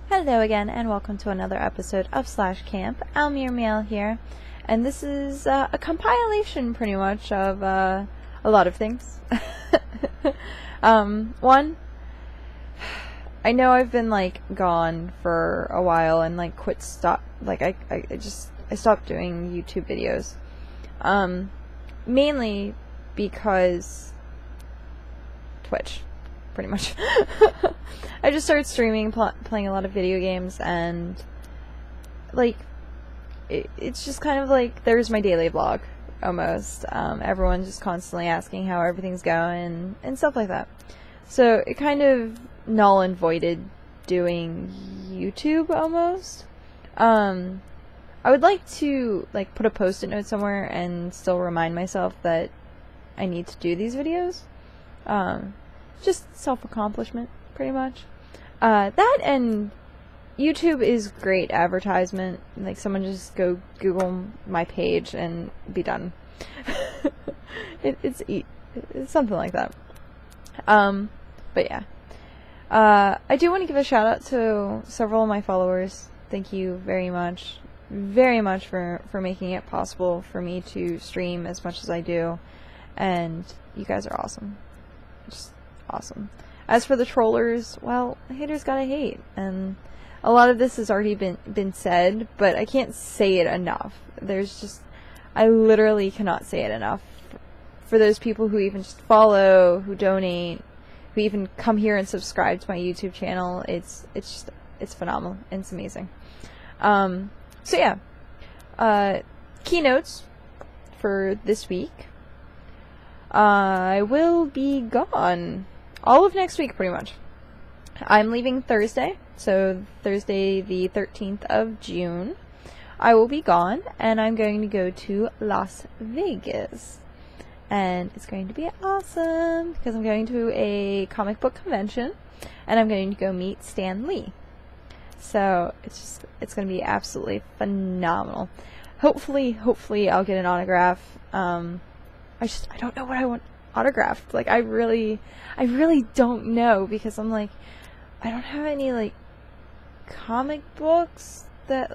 Hello again, and welcome to another episode of Slash Camp. Almir Mail here, and this is a compilation, pretty much, of a lot of things. One, I know I've been gone for a while and I stopped doing YouTube videos, mainly because Twitch. Pretty much. I just started streaming, playing a lot of video games, and it's just kind of there's my daily vlog, almost. Everyone's just constantly asking how everything's going, and stuff like that. So it kind of null and voided doing YouTube, almost. I would like to put a post-it note somewhere and still remind myself that I need to do these videos. Just self-accomplishment, pretty much. That and YouTube is great advertisement. Someone just go Google my page and be done. It's something like that. But yeah. I do want to give a shout out to several of my followers. Thank you very much for making it possible for me to stream as much as I do. And you guys are awesome. Just awesome. As for the trollers, well, haters gotta hate, and a lot of this has already been said, but I can't say it enough. I literally cannot say it enough. For those people who even just follow, who donate, who even come here and subscribe to my YouTube channel, it's phenomenal, and it's amazing. So yeah, keynotes for this week. I will be gone all of next week, pretty much. I'm leaving Thursday, so Thursday the 13th of June. I will be gone, and I'm going to go to Las Vegas. And it's going to be awesome, because I'm going to a comic book convention, and I'm going to go meet Stan Lee. So, it's going to be absolutely phenomenal. Hopefully I'll get an autograph. I don't know what I want autographed. I really don't know, because I'm I don't have any comic books that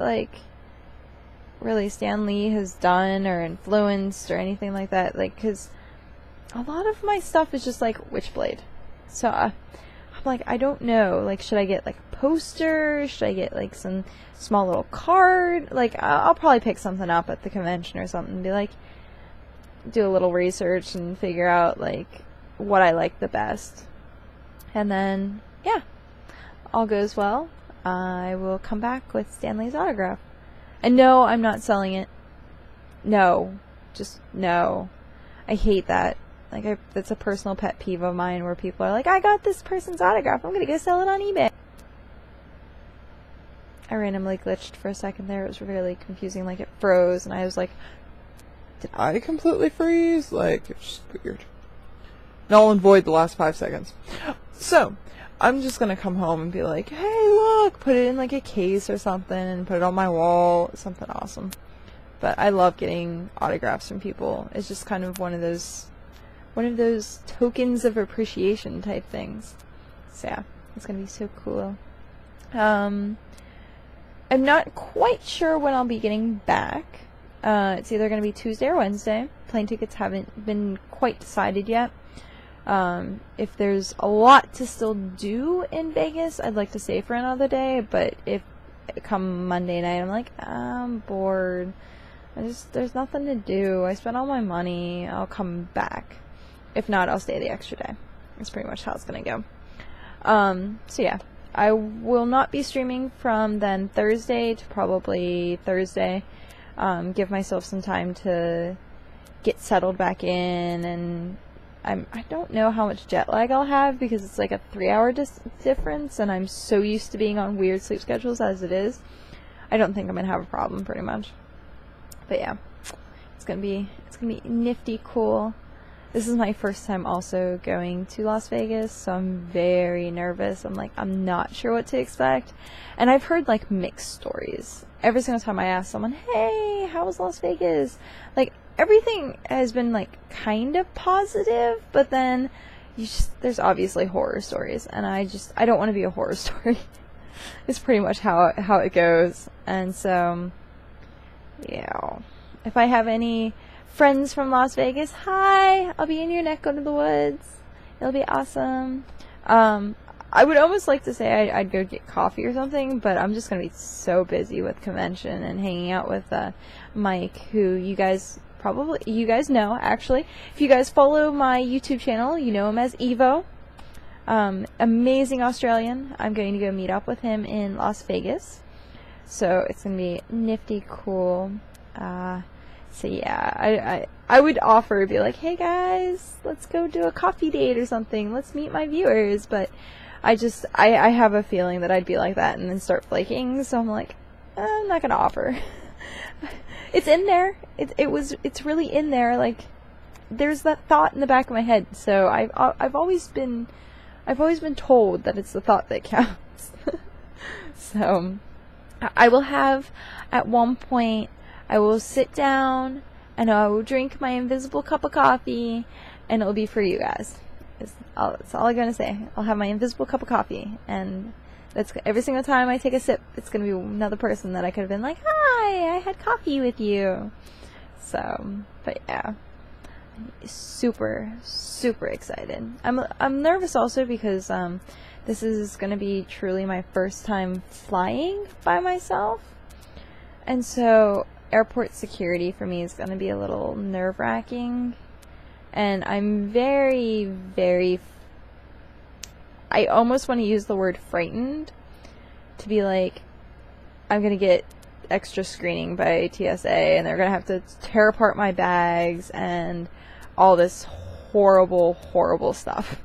really Stan Lee has done or influenced or anything like that, because a lot of my stuff is just Witchblade. So I'm I don't know, should I get a poster? Should I get some small little card? I'll probably pick something up at the convention or something and be do a little research and figure out what I like the best, and then yeah, all goes well, I will come back with Stan Lee's autograph. And no, I'm not selling it. No, just no. I hate that. That's a personal pet peeve of mine, where people are I got this person's autograph, I'm gonna go sell it on eBay. I randomly glitched for a second there. It was really confusing. It froze, and I was did I completely freeze? It's just weird. Null and void the last 5 seconds. So, I'm just gonna come home and be hey, look, put it in a case or something and put it on my wall. Something awesome. But I love getting autographs from people. It's just kind of one of those tokens of appreciation type things. So yeah, it's gonna be so cool. I'm not quite sure when I'll be getting back. It's either going to be Tuesday or Wednesday. Plane tickets haven't been quite decided yet. If there's a lot to still do in Vegas, I'd like to stay for another day, but if come Monday night, I'm bored. There's nothing to do. I spent all my money. I'll come back. If not, I'll stay the extra day. That's pretty much how it's going to go. So yeah, I will not be streaming from then Thursday to probably Thursday. Give myself some time to get settled back in, and I don't know how much jet lag I'll have, because it's a 3-hour difference, and I'm so used to being on weird sleep schedules as it is. I don't think I'm gonna have a problem, pretty much. But yeah, it's gonna be nifty cool. This is my first time also going to Las Vegas, so I'm very nervous. I'm not sure what to expect. And I've heard mixed stories. Every single time I ask someone, hey, how was Las Vegas? Everything has been kind of positive, but then there's obviously horror stories, and I don't want to be a horror story. It's pretty much how it goes. And so, yeah. If I have any friends from Las Vegas, hi! I'll be in your neck of the woods. It'll be awesome. I would almost like to say I'd go get coffee or something, but I'm just going to be so busy with convention and hanging out with Mike, who you guys know, actually. If you guys follow my YouTube channel, you know him as Evo. Amazing Australian. I'm going to go meet up with him in Las Vegas. So it's going to be nifty cool. So yeah, I would offer, be like, hey guys, let's go do a coffee date or something. Let's meet my viewers. But I have a feeling that I'd be like that and then start flaking. So I'm like, I'm not going to offer. It's in there. It's really in there. Like, there's that thought in the back of my head. So I've always been told that it's the thought that counts. So I will have, at one point, I will sit down and I will drink my invisible cup of coffee, and it'll be for you guys. That's all I'm gonna say. I'll have my invisible cup of coffee, and that's every single time I take a sip, it's gonna be another person that I could have been like, hi, I had coffee with you. So, but yeah, super, super excited. I'm nervous also because this is gonna be truly my first time flying by myself, and so airport security for me is gonna be a little nerve-wracking, and I'm very, very. I almost want to use the word frightened, to be like, I'm gonna get extra screening by TSA, and they're gonna have to tear apart my bags and all this horrible, horrible stuff.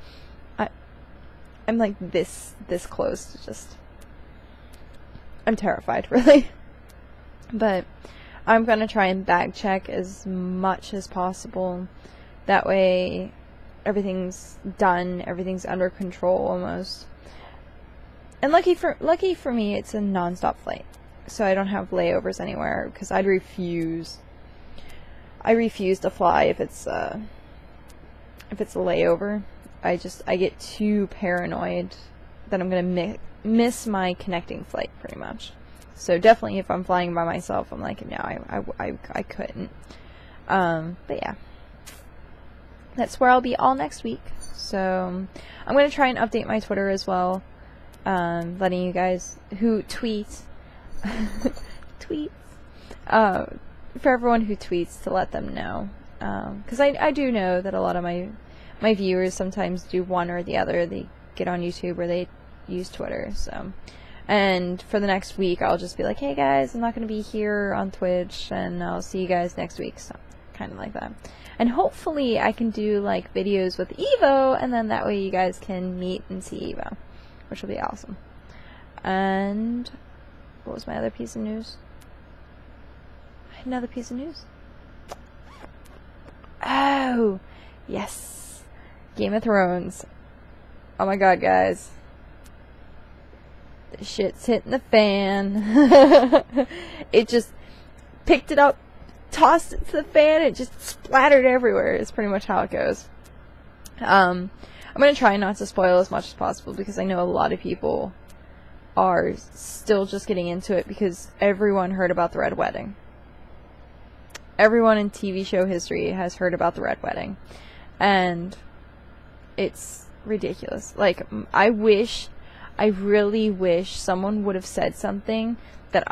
I'm like this close to just. I'm terrified, really. But I'm gonna try and bag check as much as possible. That way, everything's done, everything's under control almost. And lucky for me, it's a non-stop flight, so I don't have layovers anywhere, because I'd refuse. I refuse to fly if it's a layover. I get too paranoid that I'm gonna miss my connecting flight, pretty much. So definitely, if I'm flying by myself, I'm like, no, I couldn't. But yeah, that's where I'll be all next week. So I'm gonna try and update my Twitter as well, letting you guys who tweet, for everyone who tweets, to let them know, because I do know that a lot of my viewers sometimes do one or the other. They get on YouTube or they use Twitter. So. And for the next week, I'll just be like, hey guys, I'm not going to be here on Twitch, and I'll see you guys next week. So, kind of like that. And hopefully I can do, like, videos with Evo, and then that way you guys can meet and see Evo, which will be awesome. And what was my other piece of news? I had another piece of news. Oh, yes. Game of Thrones. Oh my god, guys. The shit's hitting the fan. It just picked it up, tossed it to the fan, it just splattered everywhere. It's pretty much how it goes. I'm going to try not to spoil as much as possible, because I know a lot of people are still just getting into it because everyone heard about the Red Wedding. Everyone in TV show history has heard about the Red Wedding. And it's ridiculous. Like, I really wish someone would have said something that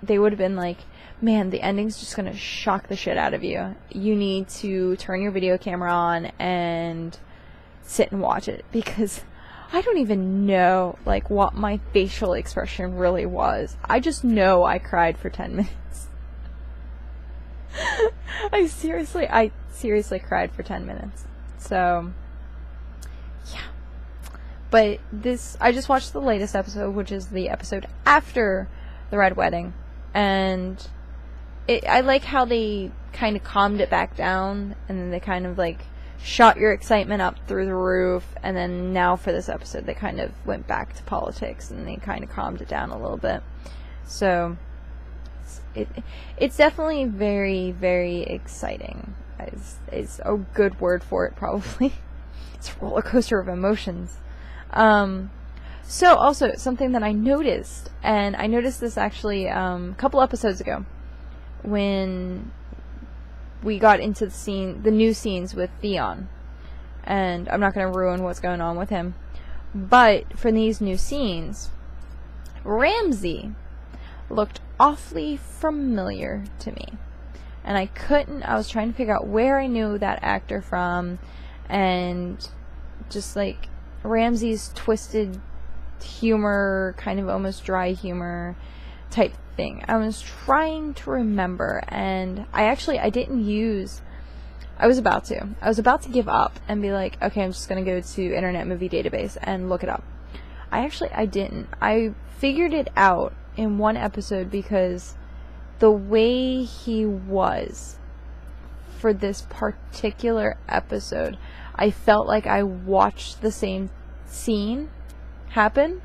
they would have been like, man, the ending's just gonna shock the shit out of you. You need to turn your video camera on and sit and watch it, because I don't even know, like, what my facial expression really was. I just know I cried for 10 minutes. I seriously cried for 10 minutes. So, yeah. But I just watched the latest episode, which is the episode after the Red Wedding, and I like how they kind of calmed it back down, and then they kind of, like, shot your excitement up through the roof, and then now for this episode they kind of went back to politics, and they kind of calmed it down a little bit. So it's definitely very, very exciting. Is a good word for it, probably. It's a roller coaster of emotions. So, also, something that I noticed, and I noticed this actually a couple episodes ago, when we got into the new scenes with Theon. And I'm not going to ruin what's going on with him. But for these new scenes, Ramsay looked awfully familiar to me. And I was trying to figure out where I knew that actor from, and just like Ramsay's twisted humor, kind of almost dry humor type thing. I was trying to remember, and I was about to give up and be like, okay, I'm just going to go to Internet Movie Database and look it up. I didn't. I figured it out in one episode because the way he was for this particular episode, I felt like I watched the same scene happen,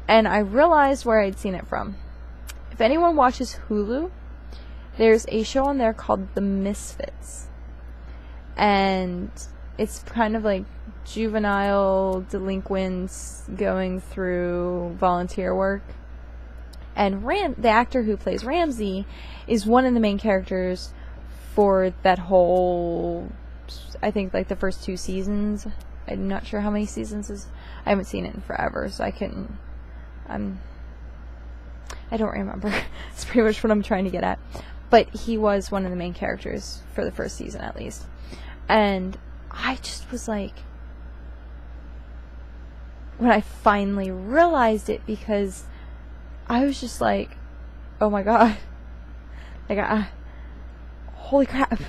and I realized where I'd seen it from. If anyone watches Hulu, there's a show on there called The Misfits. And it's kind of like juvenile delinquents going through volunteer work. And the actor who plays Ramsay is one of the main characters for that whole, I think, like the first 2 seasons. I'm not sure how many seasons is. I haven't seen it in forever, so I don't remember. It's pretty much what I'm trying to get at. But he was one of the main characters for the first season, at least. And I just was like, when I finally realized it, because I was just like, oh my god. Like, holy crap.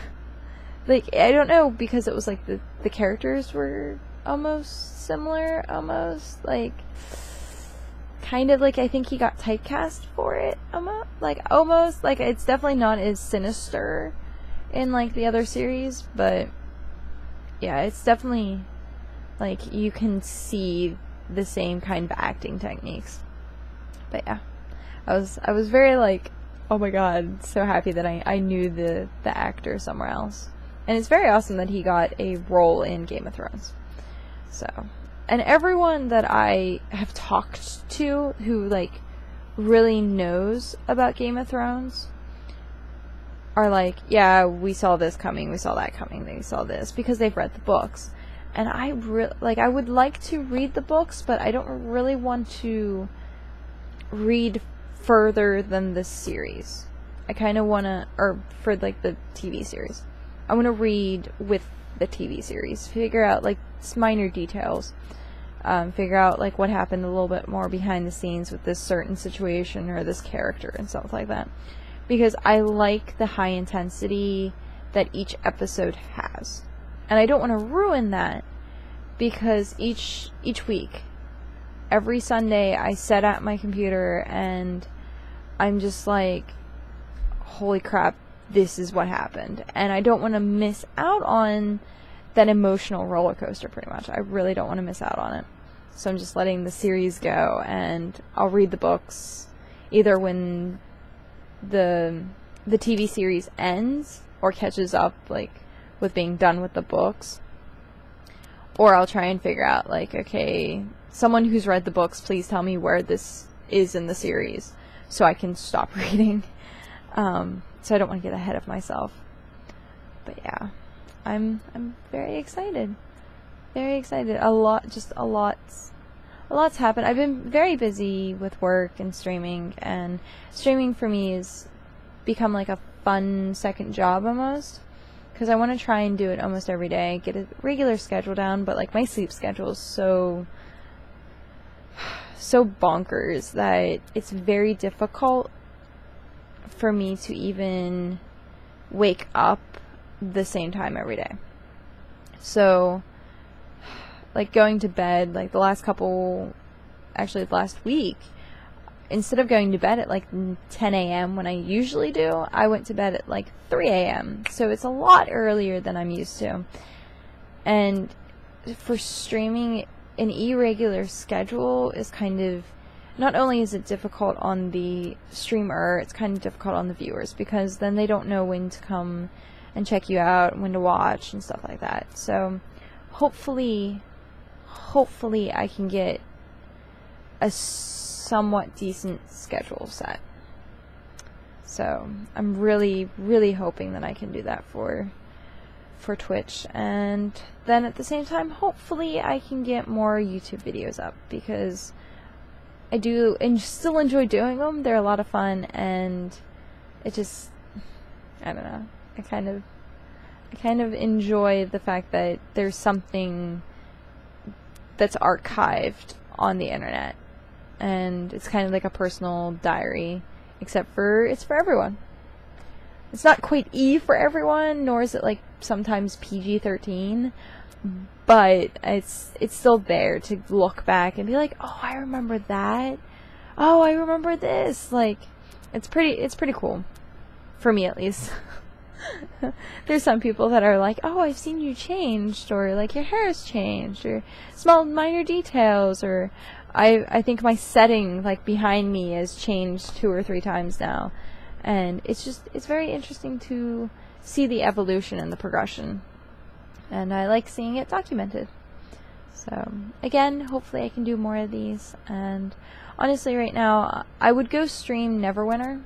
Like, I don't know, because it was like the characters were almost similar, like, kind of like, I think he got typecast for it, almost, like, it's definitely not as sinister in, like, the other series, but, yeah, it's definitely, like, you can see the same kind of acting techniques. But, yeah, I was very, like, oh my god, so happy that I knew the actor somewhere else. And it's very awesome that he got a role in Game of Thrones. So, and everyone that I have talked to who, like, really knows about Game of Thrones are like, yeah, we saw this coming, we saw that coming, they saw this, because they've read the books. And I would like to read the books, but I don't really want to read further than the series. I kind of want to, or for, like, the TV series. I want to read with the TV series, figure out, like, minor details, figure out, like, what happened a little bit more behind the scenes with this certain situation or this character and stuff like that. Because I like the high intensity that each episode has. And I don't want to ruin that, because each week, every Sunday, I sit at my computer and I'm just like, holy crap, this is what happened. And I don't want to miss out on that emotional roller coaster, pretty much. I really don't want to miss out on it. So I'm just letting the series go, and I'll read the books either when the TV series ends or catches up, like, with being done with the books. Or I'll try and figure out, like, okay, someone who's read the books, please tell me where this is in the series so I can stop reading. So I don't want to get ahead of myself. But yeah, I'm very excited. Very excited. A lot's happened. I've been very busy with work and streaming for me has become like a fun second job almost. Because I want to try and do it almost every day, get a regular schedule down, but, like, my sleep schedule is so bonkers that it's very difficult for me to even wake up the same time every day. So, like, going to bed, like, last week, instead of going to bed at, like, 10 a.m. when I usually do, I went to bed at, like, 3 a.m. So it's a lot earlier than I'm used to. And for streaming, an irregular schedule is kind of, not only is it difficult on the streamer, it's kind of difficult on the viewers, because then they don't know when to come and check you out, when to watch, and stuff like that. So hopefully I can get a somewhat decent schedule set. So I'm really, really hoping that I can do that for Twitch, and then at the same time, hopefully I can get more YouTube videos up, because I do still enjoy doing them. They're a lot of fun, and it just, I don't know, I kind of enjoy the fact that there's something that's archived on the internet, and it's kind of like a personal diary, except for it's for everyone. It's not quite E for everyone, nor is it like sometimes PG-13, but it's still there to look back and be like, oh, I remember that. Oh, I remember this. Like, it's pretty cool, for me at least. There's some people that are like, oh, I've seen you changed, or like your hair has changed, or small minor details, or I think my setting like behind me has changed 2 or 3 times now. And it's very interesting to see the evolution and the progression. And I like seeing it documented. So, again, hopefully I can do more of these. And honestly, right now, I would go stream Neverwinter,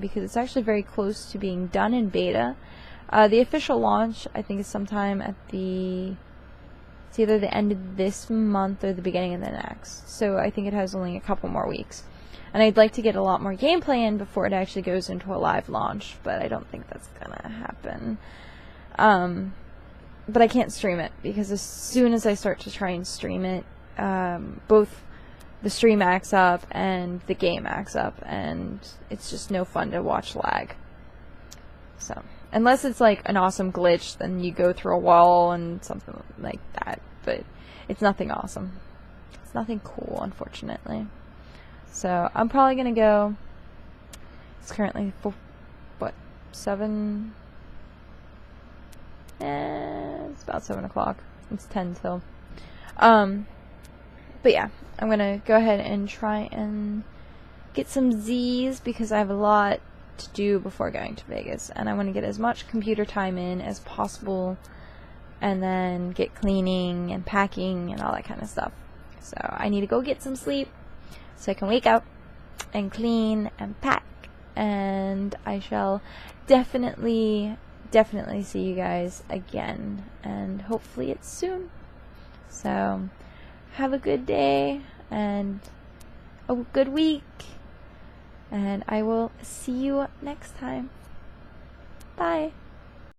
because it's actually very close to being done in beta. The official launch, I think, is sometime at it's either the end of this month or the beginning of the next. So I think it has only a couple more weeks. And I'd like to get a lot more gameplay in before it actually goes into a live launch, but I don't think that's gonna happen. But I can't stream it, because as soon as I start to try and stream it, both the stream acts up and the game acts up, and it's just no fun to watch lag. So, unless it's like an awesome glitch, then you go through a wall and something like that, but it's nothing awesome. It's nothing cool, unfortunately. So, I'm probably going to go, it's currently, 7? It's about 7 o'clock. It's 10 till. But yeah, I'm going to go ahead and try and get some Z's, because I have a lot to do before going to Vegas. And I want to get as much computer time in as possible, and then get cleaning and packing and all that kind of stuff. So, I need to go get some sleep, so I can wake up and clean and pack, and I shall definitely see you guys again, and hopefully it's soon. So have a good day and a good week, and I will see you next time. Bye.